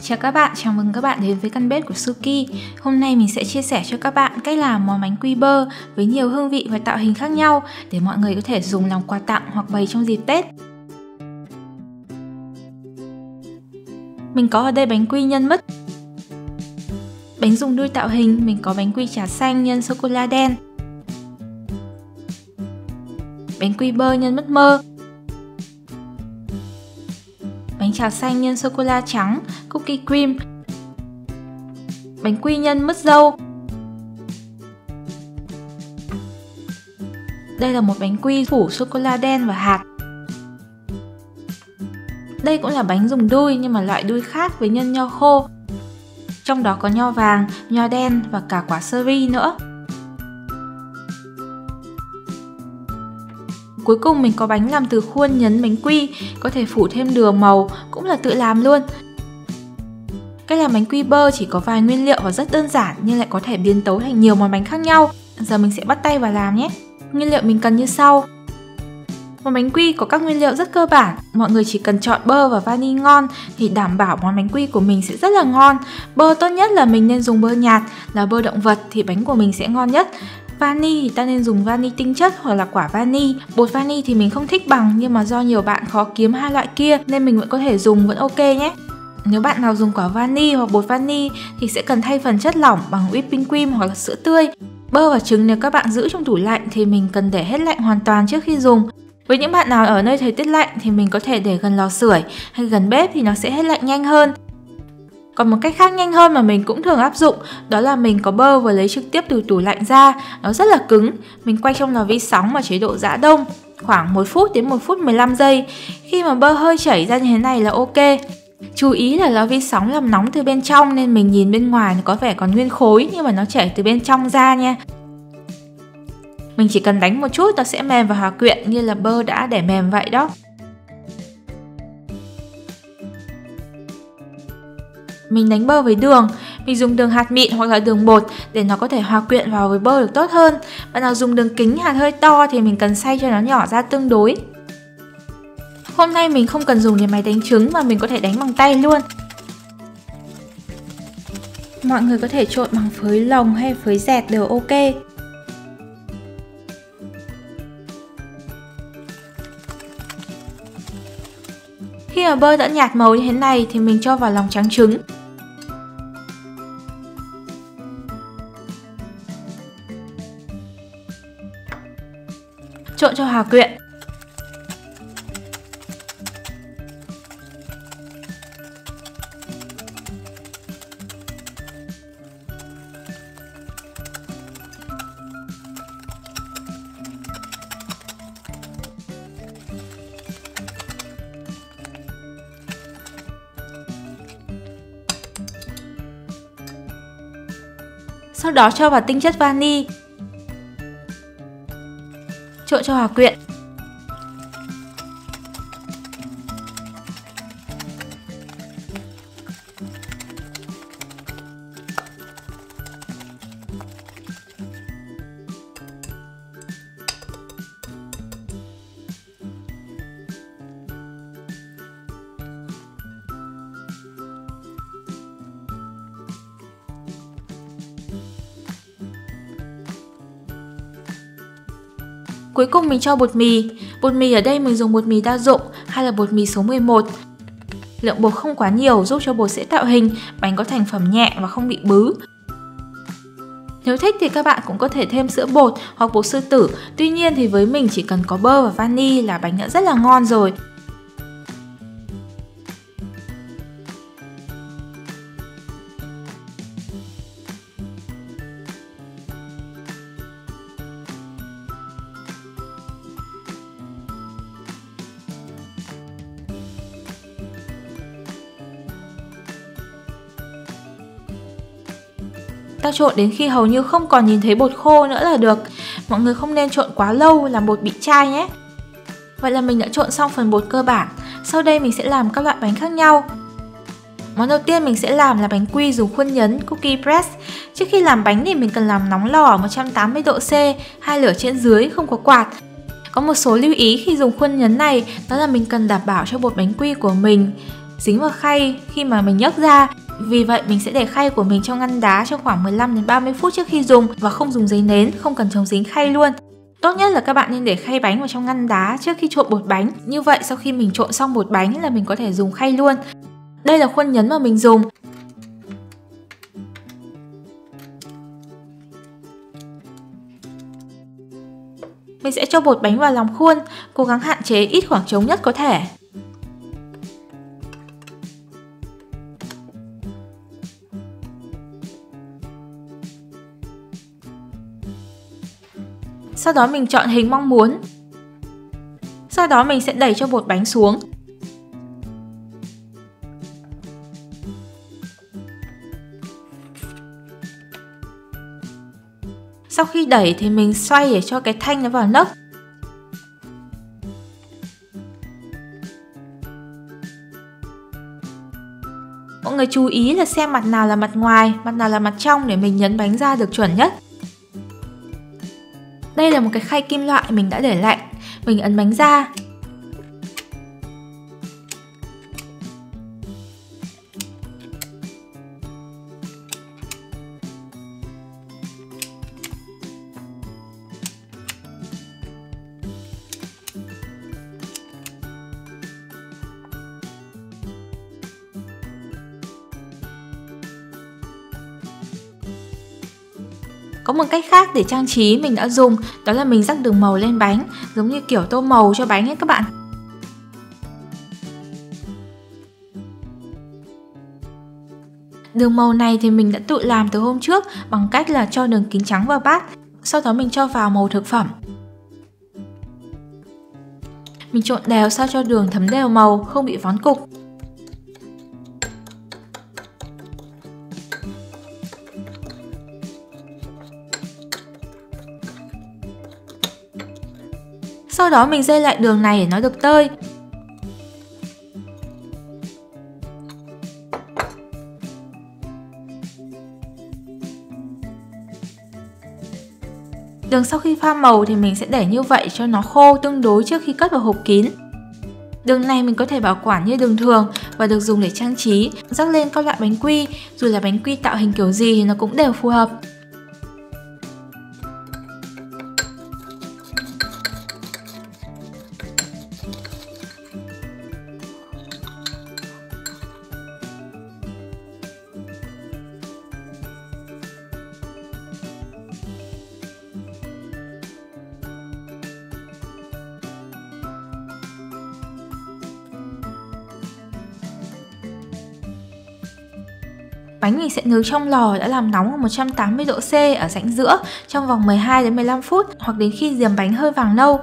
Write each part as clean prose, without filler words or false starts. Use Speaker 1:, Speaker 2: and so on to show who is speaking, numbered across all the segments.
Speaker 1: Chào các bạn, chào mừng các bạn đến với căn bếp của Suki. Hôm nay mình sẽ chia sẻ cho các bạn cách làm món bánh quy bơ với nhiều hương vị và tạo hình khác nhau để mọi người có thể dùng làm quà tặng hoặc bày trong dịp Tết. Mình có ở đây bánh quy nhân mứt. Bánh dùng đuôi tạo hình, mình có bánh quy trà xanh nhân sô-cô-la đen. Bánh quy bơ nhân mứt mơ. Bánh trà xanh nhân sô-cô-la trắng, cookie cream. Bánh quy nhân mứt dâu. Đây là một bánh quy phủ sô-cô-la đen và hạt. Đây cũng là bánh dùng đuôi nhưng mà loại đuôi khác với nhân nho khô. Trong đó có nho vàng, nho đen và cả quả sơ ri nữa. Cuối cùng mình có bánh làm từ khuôn nhấn bánh quy, có thể phủ thêm đường màu, cũng là tự làm luôn. Cách làm bánh quy bơ chỉ có vài nguyên liệu và rất đơn giản nhưng lại có thể biến tấu thành nhiều món bánh khác nhau. Giờ mình sẽ bắt tay vào làm nhé. Nguyên liệu mình cần như sau. Món bánh quy có các nguyên liệu rất cơ bản, mọi người chỉ cần chọn bơ và vani ngon thì đảm bảo món bánh quy của mình sẽ rất là ngon. Bơ tốt nhất là mình nên dùng bơ nhạt, là bơ động vật thì bánh của mình sẽ ngon nhất. Vani thì ta nên dùng vani tinh chất hoặc là quả vani. Bột vani thì mình không thích bằng nhưng mà do nhiều bạn khó kiếm hai loại kia nên mình vẫn có thể dùng, vẫn ok nhé. Nếu bạn nào dùng quả vani hoặc bột vani thì sẽ cần thay phần chất lỏng bằng whipping cream hoặc là sữa tươi. Bơ và trứng nếu các bạn giữ trong tủ lạnh thì mình cần để hết lạnh hoàn toàn trước khi dùng. Với những bạn nào ở nơi thời tiết lạnh thì mình có thể để gần lò sưởi hay gần bếp thì nó sẽ hết lạnh nhanh hơn. Còn một cách khác nhanh hơn mà mình cũng thường áp dụng đó là mình có bơ vừa lấy trực tiếp từ tủ lạnh ra, nó rất là cứng. Mình quay trong lò vi sóng ở chế độ giã đông khoảng 1 phút đến 1 phút 15 giây. Khi mà bơ hơi chảy ra như thế này là ok. Chú ý là lò vi sóng làm nóng từ bên trong nên mình nhìn bên ngoài nó có vẻ còn nguyên khối nhưng mà nó chảy từ bên trong ra nha. Mình chỉ cần đánh một chút nó sẽ mềm và hòa quyện như là bơ đã để mềm vậy đó. Mình đánh bơ với đường, mình dùng đường hạt mịn hoặc là đường bột để nó có thể hòa quyện vào với bơ được tốt hơn. Bạn nào dùng đường kính hạt hơi to thì mình cần xay cho nó nhỏ ra tương đối. Hôm nay mình không cần dùng đến máy đánh trứng mà mình có thể đánh bằng tay luôn. Mọi người có thể trộn bằng phới lồng hay phới dẹt đều ok. Khi mà bơ đã nhạt màu như thế này thì mình cho vào lòng trắng trứng. Trộn cho hòa quyện. Sau đó cho vào tinh chất vani. Trộn cho hòa quyện. Cuối cùng mình cho bột mì. Bột mì ở đây mình dùng bột mì đa dụng hay là bột mì số 11. Lượng bột không quá nhiều giúp cho bột sẽ tạo hình, bánh có thành phẩm nhẹ và không bị bứ. Nếu thích thì các bạn cũng có thể thêm sữa bột hoặc bột sư tử. Tuy nhiên thì với mình chỉ cần có bơ và vani là bánh đã rất là ngon rồi. Ta trộn đến khi hầu như không còn nhìn thấy bột khô nữa là được. Mọi người không nên trộn quá lâu làm bột bị chai nhé. Vậy là mình đã trộn xong phần bột cơ bản. Sau đây mình sẽ làm các loại bánh khác nhau. Món đầu tiên mình sẽ làm là bánh quy dùng khuôn nhấn cookie press. Trước khi làm bánh thì mình cần làm nóng lò ở 180 độ C, hai lửa trên dưới, không có quạt. Có một số lưu ý khi dùng khuôn nhấn này, đó là mình cần đảm bảo cho bột bánh quy của mình dính vào khay khi mà mình nhấc ra. Vì vậy mình sẽ để khay của mình trong ngăn đá trong khoảng 15 đến 30 phút trước khi dùng và không dùng giấy nến, không cần chống dính khay luôn. Tốt nhất là các bạn nên để khay bánh vào trong ngăn đá trước khi trộn bột bánh. Như vậy sau khi mình trộn xong bột bánh là mình có thể dùng khay luôn. Đây là khuôn nhấn mà mình dùng. Mình sẽ cho bột bánh vào lòng khuôn, cố gắng hạn chế ít khoảng trống nhất có thể. Sau đó mình chọn hình mong muốn. Sau đó mình sẽ đẩy cho bột bánh xuống. Sau khi đẩy thì mình xoay để cho cái thanh nó vào nấc. Mọi người chú ý là xem mặt nào là mặt ngoài, mặt nào là mặt trong để mình nhấn bánh ra được chuẩn nhất. Đây là một cái khay kim loại mình đã để lạnh. Mình ấn bánh ra. Có một cách khác để trang trí mình đã dùng, đó là mình rắc đường màu lên bánh, giống như kiểu tô màu cho bánh ấy các bạn. Đường màu này thì mình đã tự làm từ hôm trước bằng cách là cho đường kính trắng vào bát, sau đó mình cho vào màu thực phẩm. Mình trộn đều sao cho đường thấm đều màu, không bị vón cục. Sau đó mình dây lại đường này để nó được tơi. Đường sau khi pha màu thì mình sẽ để như vậy cho nó khô tương đối trước khi cất vào hộp kín. Đường này mình có thể bảo quản như đường thường và được dùng để trang trí, rắc lên các loại bánh quy, dù là bánh quy tạo hình kiểu gì thì nó cũng đều phù hợp. Bánh mình sẽ nướng trong lò đã làm nóng ở 180 độ C ở rãnh giữa trong vòng 12 đến 15 phút hoặc đến khi diềm bánh hơi vàng nâu.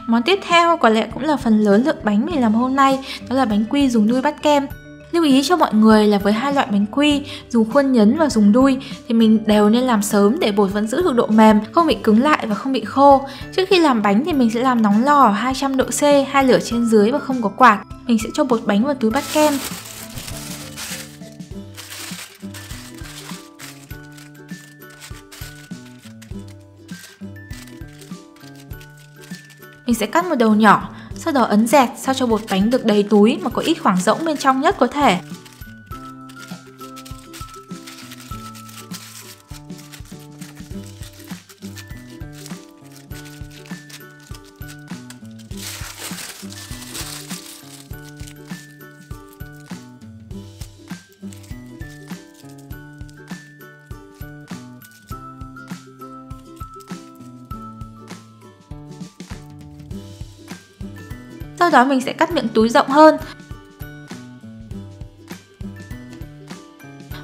Speaker 1: Món tiếp theo có lẽ cũng là phần lớn lượng bánh mình làm hôm nay, đó là bánh quy dùng đuôi bắt kem. Lưu ý cho mọi người là với hai loại bánh quy, dùng khuôn nhấn và dùng đuôi thì mình đều nên làm sớm để bột vẫn giữ được độ mềm, không bị cứng lại và không bị khô. Trước khi làm bánh thì mình sẽ làm nóng lò ở 200 độ C, hai lửa trên dưới và không có quạt. Mình sẽ cho bột bánh vào túi bắt kem. Mình sẽ cắt một đầu nhỏ, sau đó ấn dẹt sao cho bột bánh được đầy túi mà có ít khoảng rỗng bên trong nhất có thể. Sau đó mình sẽ cắt miệng túi rộng hơn.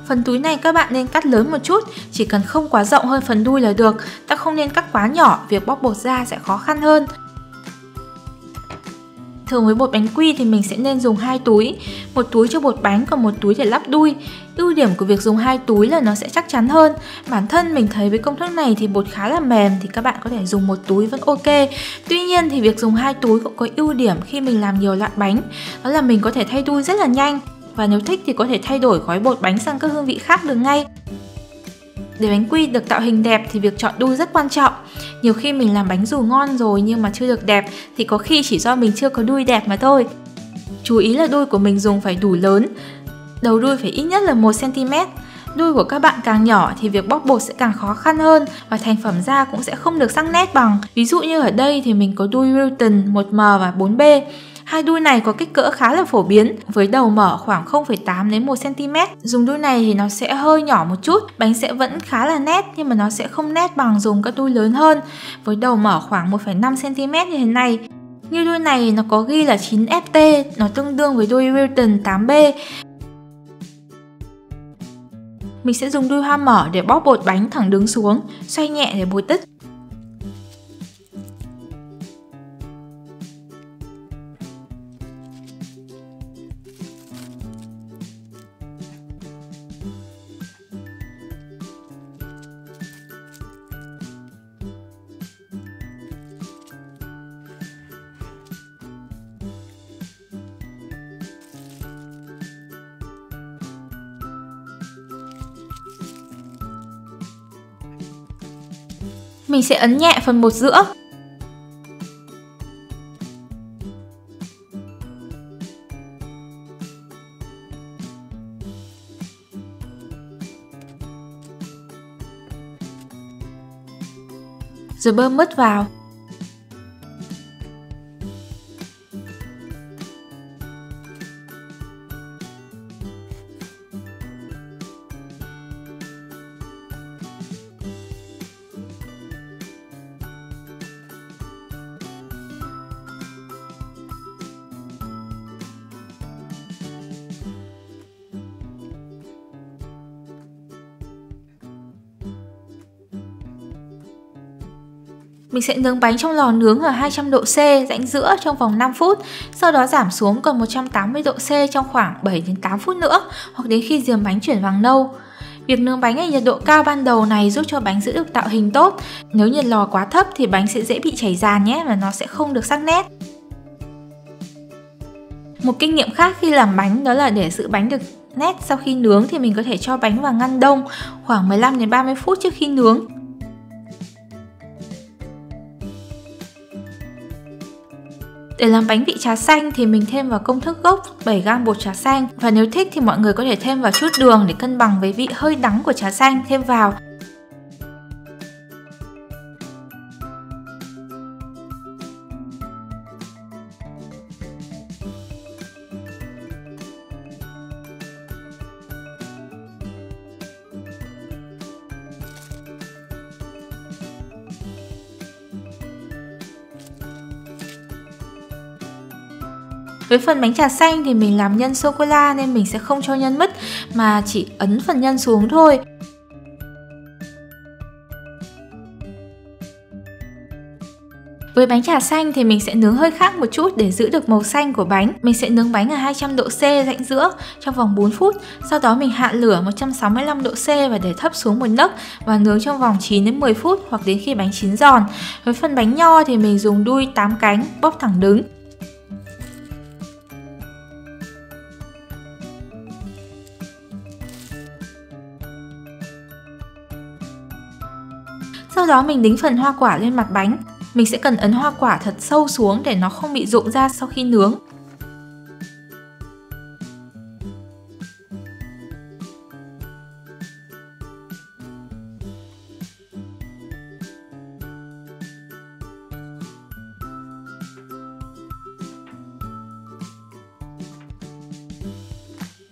Speaker 1: Phần túi này các bạn nên cắt lớn một chút, chỉ cần không quá rộng hơn phần đuôi là được. Ta không nên cắt quá nhỏ, việc bóc bột ra sẽ khó khăn hơn. Thường với bột bánh quy thì mình sẽ nên dùng 2 túi, một túi cho bột bánh còn một túi để lắp đuôi. Ưu điểm của việc dùng 2 túi là nó sẽ chắc chắn hơn. Bản thân mình thấy với công thức này thì bột khá là mềm thì các bạn có thể dùng một túi vẫn ok. Tuy nhiên thì việc dùng 2 túi cũng có ưu điểm khi mình làm nhiều loại bánh, đó là mình có thể thay đuôi rất là nhanh và nếu thích thì có thể thay đổi gói bột bánh sang các hương vị khác được ngay. Để bánh quy được tạo hình đẹp thì việc chọn đun rất quan trọng. Nhiều khi mình làm bánh dù ngon rồi nhưng mà chưa được đẹp thì có khi chỉ do mình chưa có đuôi đẹp mà thôi. Chú ý là đuôi của mình dùng phải đủ lớn. Đầu đuôi phải ít nhất là 1 cm. Đuôi của các bạn càng nhỏ thì việc bóc bột sẽ càng khó khăn hơn và thành phẩm ra cũng sẽ không được sắc nét bằng. Ví dụ như ở đây thì mình có đuôi Wilton 1M và 4B. Hai đuôi này có kích cỡ khá là phổ biến, với đầu mở khoảng 0,8 đến 1 cm. Dùng đuôi này thì nó sẽ hơi nhỏ một chút, bánh sẽ vẫn khá là nét nhưng mà nó sẽ không nét bằng dùng các đuôi lớn hơn, với đầu mở khoảng 1,5 cm như thế này. Như đuôi này nó có ghi là 9FT, nó tương đương với đuôi Wilton 8B. Mình sẽ dùng đuôi hoa mở để bóc bột bánh thẳng đứng xuống, xoay nhẹ để bột đứt. Mình sẽ ấn nhẹ phần bột giữa. Rồi bơm mứt vào. Mình sẽ nướng bánh trong lò nướng ở 200 độ C rãnh giữa trong vòng 5 phút, sau đó giảm xuống còn 180 độ C trong khoảng 7 đến 8 phút nữa, hoặc đến khi giềm bánh chuyển vàng nâu. Việc nướng bánh ở nhiệt độ cao ban đầu này giúp cho bánh giữ được tạo hình tốt. Nếu nhiệt lò quá thấp thì bánh sẽ dễ bị chảy ràn nhé, và nó sẽ không được sắc nét. Một kinh nghiệm khác khi làm bánh đó là để giữ bánh được nét sau khi nướng thì mình có thể cho bánh vào ngăn đông khoảng 15 đến 30 phút trước khi nướng. Để làm bánh vị trà xanh thì mình thêm vào công thức gốc 7g bột trà xanh, và nếu thích thì mọi người có thể thêm vào chút đường để cân bằng với vị hơi đắng của trà xanh thêm vào. Với phần bánh trà xanh thì mình làm nhân sô-cô-la nên mình sẽ không cho nhân mứt mà chỉ ấn phần nhân xuống thôi. Với bánh trà xanh thì mình sẽ nướng hơi khác một chút để giữ được màu xanh của bánh. Mình sẽ nướng bánh ở 200 độ C rãnh giữa trong vòng 4 phút. Sau đó mình hạ lửa 165 độ C và để thấp xuống một nấc và nướng trong vòng 9 đến 10 phút hoặc đến khi bánh chín giòn. Với phần bánh nho thì mình dùng đuôi 8 cánh bóp thẳng đứng. Sau đó mình đính phần hoa quả lên mặt bánh. Mình sẽ cần ấn hoa quả thật sâu xuống để nó không bị rụng ra sau khi nướng.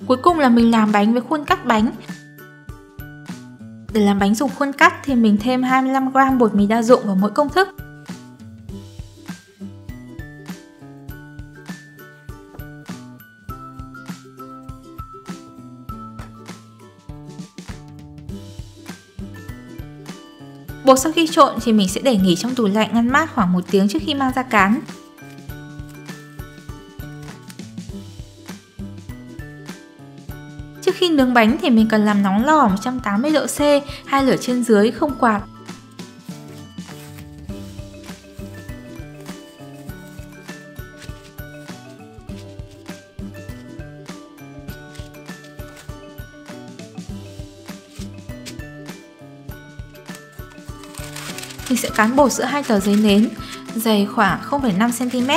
Speaker 1: Cuối cùng là mình làm bánh với khuôn cắt bánh. Để làm bánh dùng khuôn cắt thì mình thêm 25g bột mì đa dụng vào mỗi công thức. Bột sau khi trộn thì mình sẽ để nghỉ trong tủ lạnh ngăn mát khoảng 1 tiếng trước khi mang ra cán. Trước khi nướng bánh thì mình cần làm nóng lò 180 độ C, hai lửa trên dưới không quạt. Mình sẽ cán bột giữa hai tờ giấy nến, dày khoảng 0,5 cm.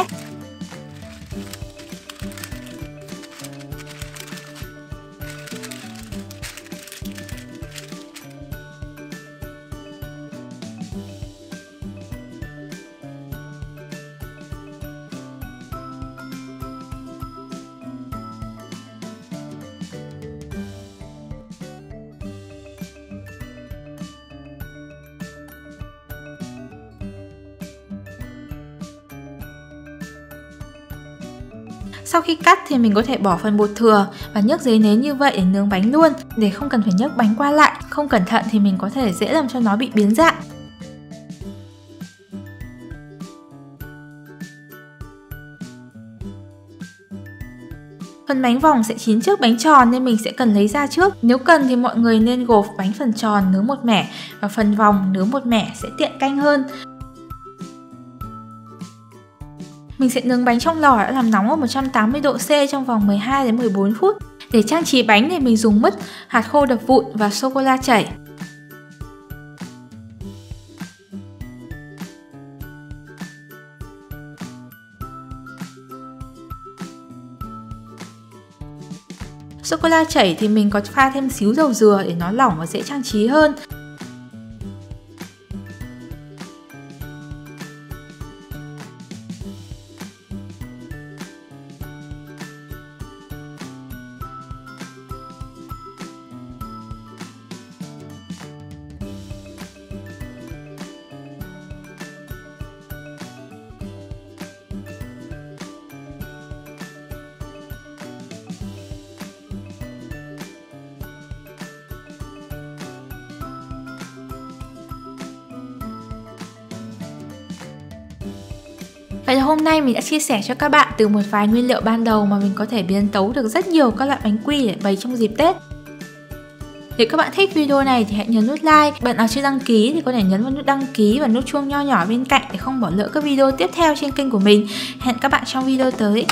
Speaker 1: Sau khi cắt thì mình có thể bỏ phần bột thừa và nhấc giấy nến như vậy để nướng bánh luôn, để không cần phải nhấc bánh qua lại. Không cẩn thận thì mình có thể dễ làm cho nó bị biến dạng. Phần bánh vòng sẽ chín trước bánh tròn nên mình sẽ cần lấy ra trước. Nếu cần thì mọi người nên gộp bánh phần tròn nướng một mẻ và phần vòng nướng một mẻ sẽ tiện canh hơn. Mình sẽ nướng bánh trong lò đã làm nóng ở 180 độ C trong vòng 12 đến 14 phút. Để trang trí bánh thì mình dùng mứt, hạt khô đập vụn và sô cô la chảy. Sô cô la chảy thì mình có pha thêm xíu dầu dừa để nó lỏng và dễ trang trí hơn. Vậy là hôm nay mình đã chia sẻ cho các bạn từ một vài nguyên liệu ban đầu mà mình có thể biến tấu được rất nhiều các loại bánh quy để bày trong dịp Tết. Nếu các bạn thích video này thì hãy nhấn nút like. Bạn nào chưa đăng ký thì có thể nhấn vào nút đăng ký và nút chuông nho nhỏ bên cạnh để không bỏ lỡ các video tiếp theo trên kênh của mình. Hẹn các bạn trong video tới.